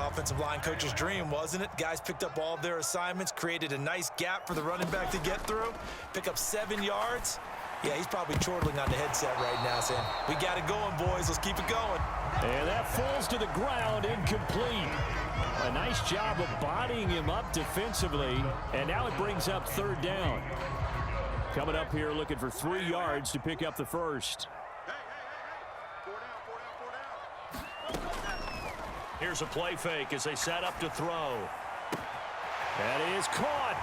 offensive line coach's dream, wasn't it? Guys picked up all of their assignments, created a nice gap for the running back to get through, pick up 7 yards. Yeah, he's probably chortling on the headset right now saying, we got it going, boys. Let's keep it going. And that falls to the ground, incomplete. A nice job of bodying him up defensively, and now it brings up 3rd down. Coming up here looking for 3 yards to pick up the first. Here's a play fake as they set up to throw. That is caught.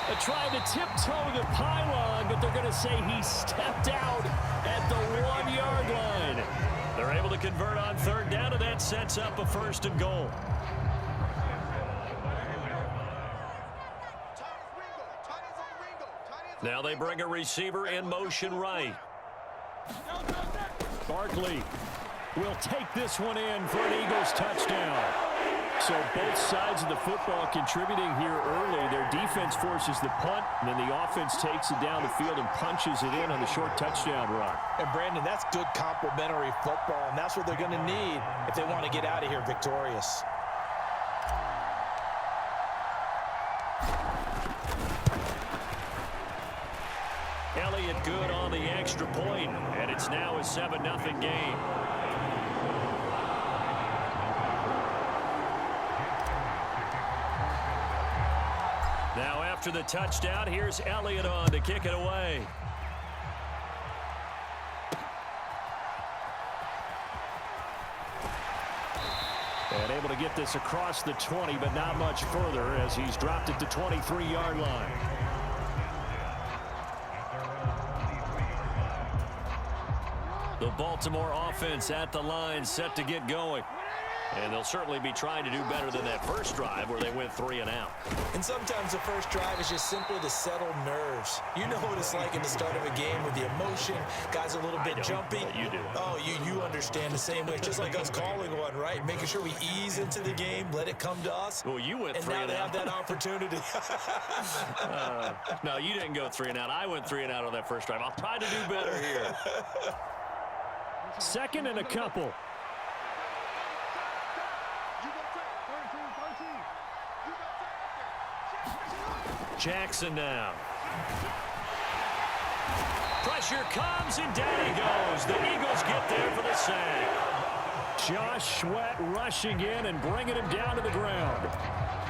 They're trying to tiptoe the pylon, but they're going to say he stepped out at the 1-yard line. They're able to convert on 3rd down, and that sets up a 1st and goal. Now they bring a receiver in motion right. Barkley will take this one in for an Eagles touchdown. So both sides of the football contributing here early. Their defense forces the punt, and then the offense takes it down the field and punches it in on the short touchdown run. And, Brandon, that's good complementary football, and that's what they're going to need if they want to get out of here victorious. Elliott good on the extra point, and it's now a 7-0 game. Now after the touchdown, here's Elliott on to kick it away. And able to get this across the 20, but not much further as he's dropped it to 23-yard line. The Baltimore offense at the line set to get going. And they'll certainly be trying to do better than that first drive where they went 3 and out. And sometimes the first drive is just simply to settle nerves. You know what it's like at the start of a game with the emotion. Guys are a little bit jumpy. You do. Oh, you understand the same way. It's just like us calling one, right? Making sure we ease into the game, let it come to us. Well, you went 3 and and now out. they have that opportunity. No, you didn't go 3 and out. I went 3 and out on that first drive. I'll try to do better here. 2nd and a couple. Jackson now. Pressure comes, and down he goes. The Eagles get there for the sack. Josh Sweat rushing in and bringing him down to the ground.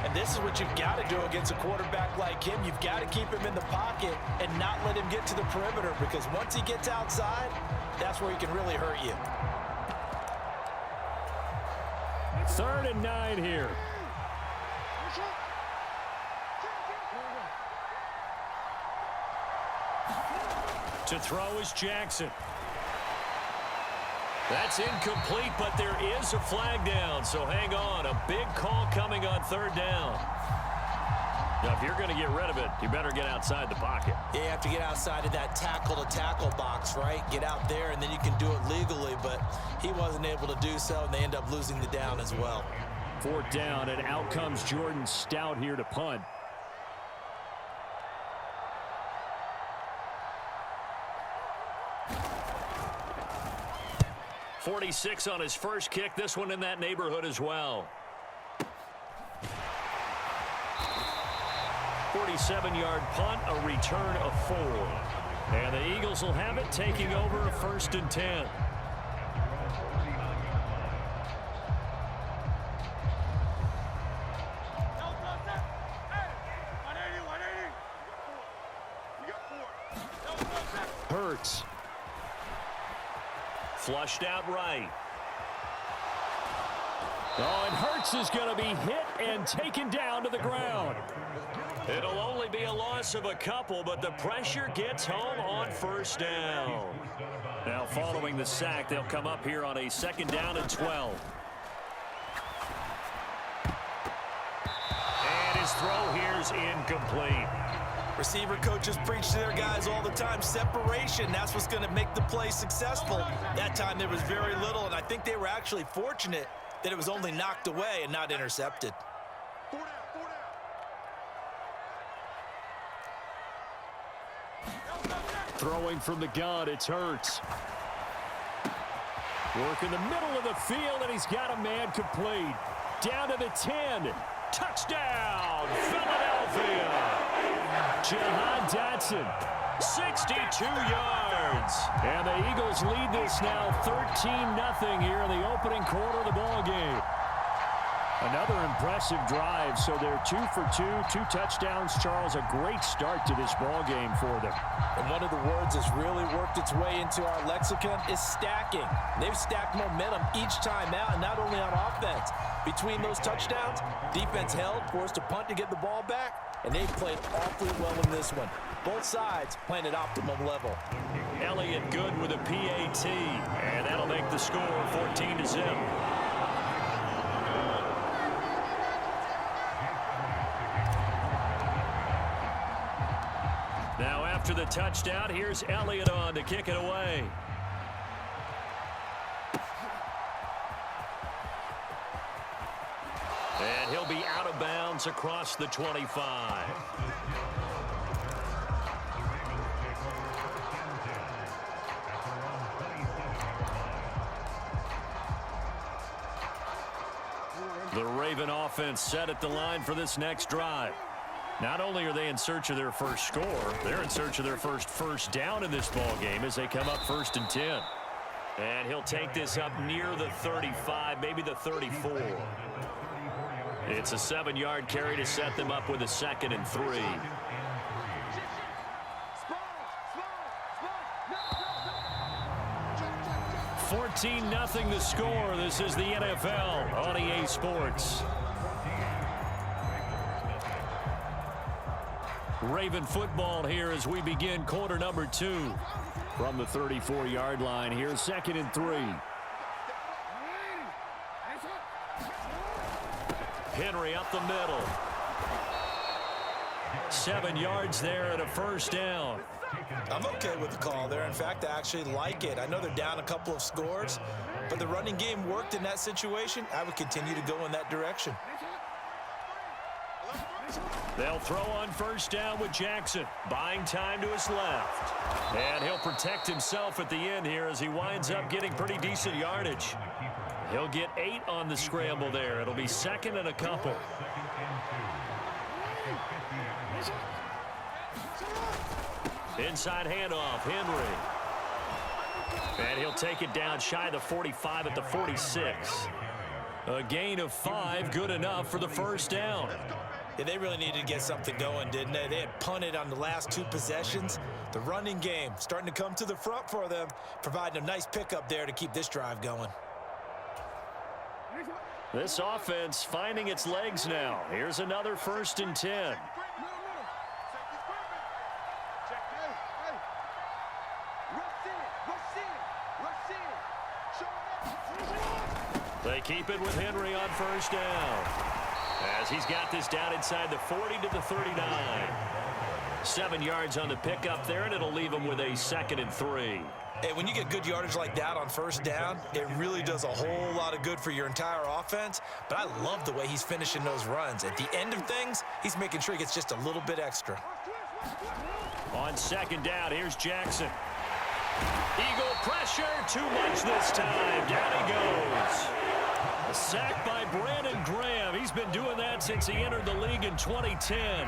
And this is what you've got to do against a quarterback like him. You've got to keep him in the pocket and not let him get to the perimeter, because once he gets outside, that's where he can really hurt you. 3rd and 9 here. To throw is Jackson. That's incomplete, but there is a flag down, so hang on. A big call coming on 3rd down. Now, if you're going to get rid of it, you better get outside the pocket. Yeah, you have to get outside of that tackle-to-tackle box, right? Get out there, and then you can do it legally, but he wasn't able to do so, and they end up losing the down as well. 4th down, and out comes Jordan Stout here to punt. 46 on his first kick. This one in that neighborhood as well. 47-yard punt, a return of 4. And the Eagles will have it, taking over a 1st and 10. Hurts. Flushed out right. Oh, and Hurts is going to be hit and taken down to the ground. It'll only be a loss of a couple, but the pressure gets home on 1st down. Now following the sack, they'll come up here on a 2nd down and 12. And his throw here's incomplete. Receiver coaches preach to their guys all the time. Separation, that's what's going to make the play successful. That time there was very little, and I think they were actually fortunate that it was only knocked away and not intercepted. Throwing from the gun, it's Hurts. Working the middle of the field, and he's got a man complete. Down to the 10. Touchdown, Philadelphia. Jahan Dotson, 62 yards. And the Eagles lead this now 13-0 here in the opening quarter of the ball game. Another impressive drive, so they're 2 for 2, 2 touchdowns. Charles, a great start to this ball game for them. And one of the words that's really worked its way into our lexicon is stacking. They've stacked momentum each time out, and not only on offense. Between those touchdowns, defense held, forced a punt to get the ball back, and they've played awfully well in this one. Both sides playing at optimum level. Elliott good with a PAT, and that'll make the score 14-0. Now after the touchdown, here's Elliott on to kick it away. And he'll be out of bounds across the 25. The Raven offense set at the line for this next drive. Not only are they in search of their first score, they're in search of their first down in this ball game as they come up 1st and 10. And he'll take this up near the 35, maybe the 34. It's a 7-yard carry to set them up with a 2nd and 3. $14-0 the score. This is the NFL on EA Sports. Raven football here as we begin quarter number 2. From the 34-yard line here, 2nd and 3. Henry up the middle. 7 yards there and a 1st down. I'm okay with the call there. In fact, I actually like it. I know they're down a couple of scores, but the running game worked in that situation. I would continue to go in that direction. They'll throw on 1st down with Jackson. Buying time to his left. And he'll protect himself at the end here as he winds up getting pretty decent yardage. He'll get 8 on the scramble there. It'll be 2nd and a couple. Inside handoff, Henry. And he'll take it down shy of the 45 at the 46. A gain of 5, good enough for the 1st down. Yeah, they really needed to get something going, didn't they? They had punted on the last 2 possessions. The running game starting to come to the front for them, providing a nice pickup there to keep this drive going. This offense finding its legs now. Here's another 1st and 10. They keep it with Henry on 1st down. As he's got this down inside the 40 to the 39. 7 yards on the pickup there, and it'll leave him with a 2nd and 3. Hey, when you get good yardage like that on 1st down, it really does a whole lot of good for your entire offense. But I love the way he's finishing those runs. At the end of things, he's making sure he gets just a little bit extra. On 2nd down, here's Jackson. Eagle pressure, too much this time. Down he goes. A sack by Brandon Graham. He's been doing that since he entered the league in 2010.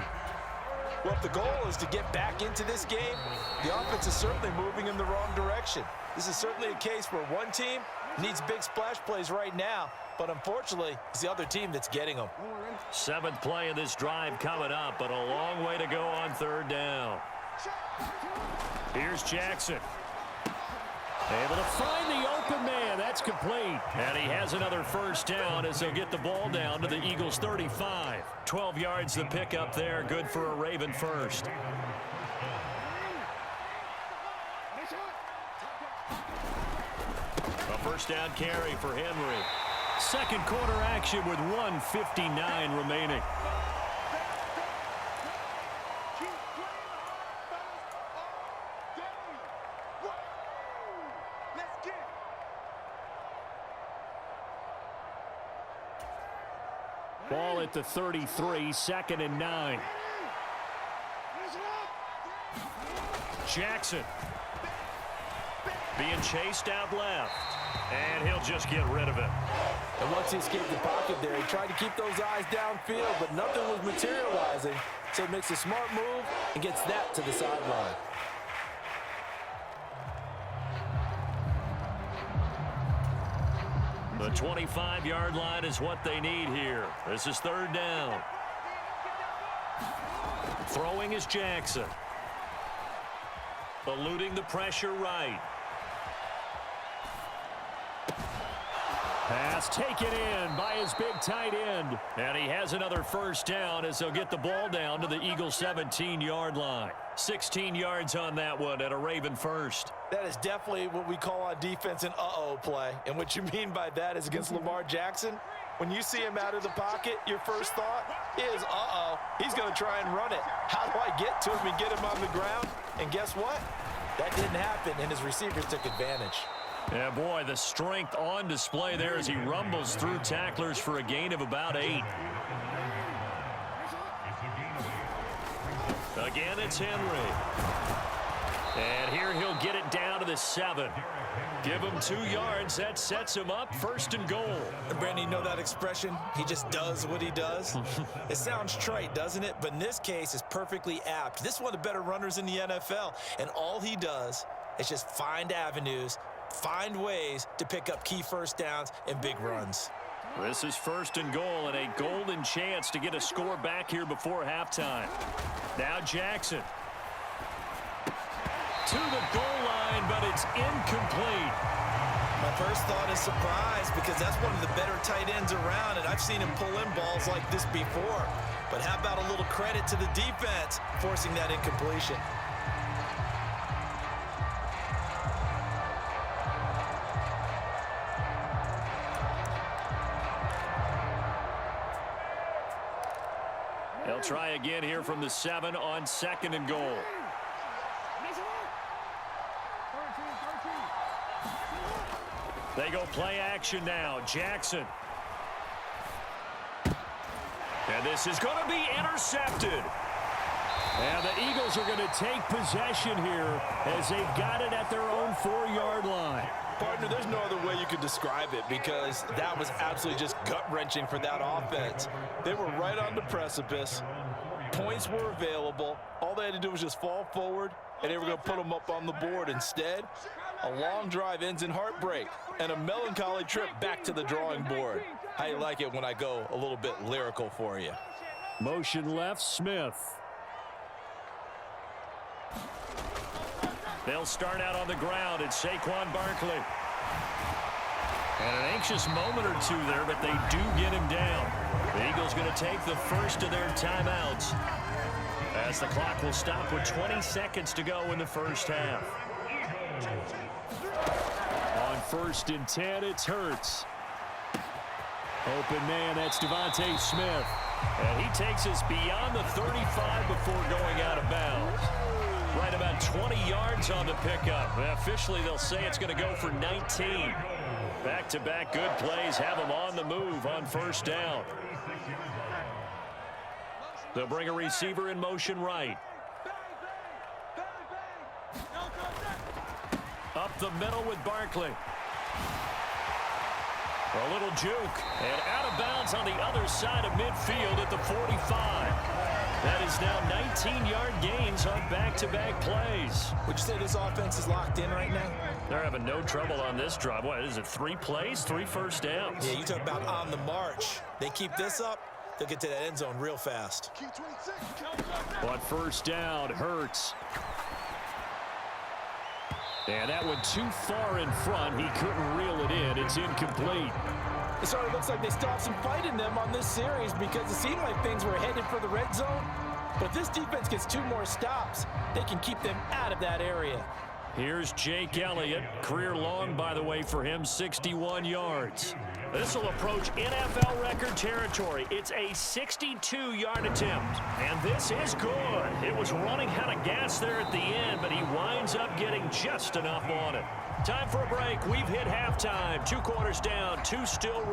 Well, if the goal is to get back into this game, the offense is certainly moving in the wrong direction. This is certainly a case where one team needs big splash plays right now, but unfortunately, it's the other team that's getting them. 7th play of this drive coming up, but a long way to go on 3rd down. Here's Jackson. Able to find the open man. That's complete. And he has another 1st down as they'll get the ball down to the Eagles' 35. 12 yards the pickup there. Good for a Raven 1st. A 1st down carry for Henry. 2nd quarter action with 1:59 remaining. Ball at the 33, 2nd and 9. Being chased out left. And he'll just get rid of it. And once he escaped the pocket there, he tried to keep those eyes downfield, but nothing was materializing. So he makes a smart move and gets that to the sideline. The 25-yard line is what they need here. This is third down. Throwing is Jackson. Eluding the pressure right. Pass taken in by his big tight end. And he has another first down as they'll get the ball down to the Eagles' 17-yard line. 16 yards on that one at a Raven first. That is definitely what we call on defense an uh-oh play. And what you mean by that is against Lamar Jackson, when you see him out of the pocket, your first thought is, uh-oh, he's going to try and run it. How do I get to him and get him on the ground? And guess what? That didn't happen, and his receivers took advantage. Yeah, boy, the strength on display there as he rumbles through tacklers for a gain of about 8. Again, it's Henry. And here he'll get it down to the 7. Give him 2 yards. That sets him up first and goal. And Brandon, you know that expression? He just does what he does. It sounds trite, doesn't it? But in this case, it's perfectly apt. This is one of the better runners in the NFL. And all he does is just find avenues, find ways to pick up key first downs and big runs. This is first and goal and a golden chance to get a score back here before halftime. Now Jackson. To the goal line, but it's incomplete. My first thought is surprise because that's one of the better tight ends around, and I've seen him pull in balls like this before. But how about a little credit to the defense forcing that incompletion? They'll try again here from the 7 on second and goal. They go play action now. Jackson. And this is going to be intercepted. And the Eagles are going to take possession here as they've got it at their own 4-yard line. Partner, there's no other way you could describe it because that was absolutely just gut-wrenching for that offense. They were right on the precipice. Points were available. All they had to do was just fall forward, and they were going to put them up on the board. Instead, a long drive ends in heartbreak and a melancholy trip back to the drawing board. How you like it when I go a little bit lyrical for you? Motion left, Smith. They'll start out on the ground. It's Saquon Barkley. And an anxious moment or two there, but they do get him down. The Eagles going to take the first of their timeouts as the clock will stop with 20 seconds to go in the first half. On 1st and 10, it's Hurts. Open man, that's Devontae Smith. And he takes us beyond the 35 before going out of bounds. Right about 20 yards on the pickup. Officially, they'll say it's going to go for 19. Back-to-back good plays have them on the move on first down. They'll bring a receiver in motion right. Up the middle with Barkley. A little juke. And out of bounds on the other side of midfield at the 45. That is now 19-yard gains on back-to-back plays. Would you say this offense is locked in right now? They're having no trouble on this drive. What is it, 3 plays, 3 first downs? Yeah, you talk about on the march. They keep this up, they'll get to that end zone real fast. On first down, Hurts. And that one too far in front. He couldn't reel it in. It's incomplete. It sort of looks like they still have some fight in them on this series because it seemed like things were headed for the red zone. But if this defense gets 2 more stops, they can keep them out of that area. Here's Jake Elliott. Career long, by the way, for him, 61 yards. This will approach NFL record territory. It's a 62-yard attempt. And this is good. It was running out of gas there at the end, but he winds up getting just enough on it. Time for a break. We've hit halftime. 2 quarters down, 2 still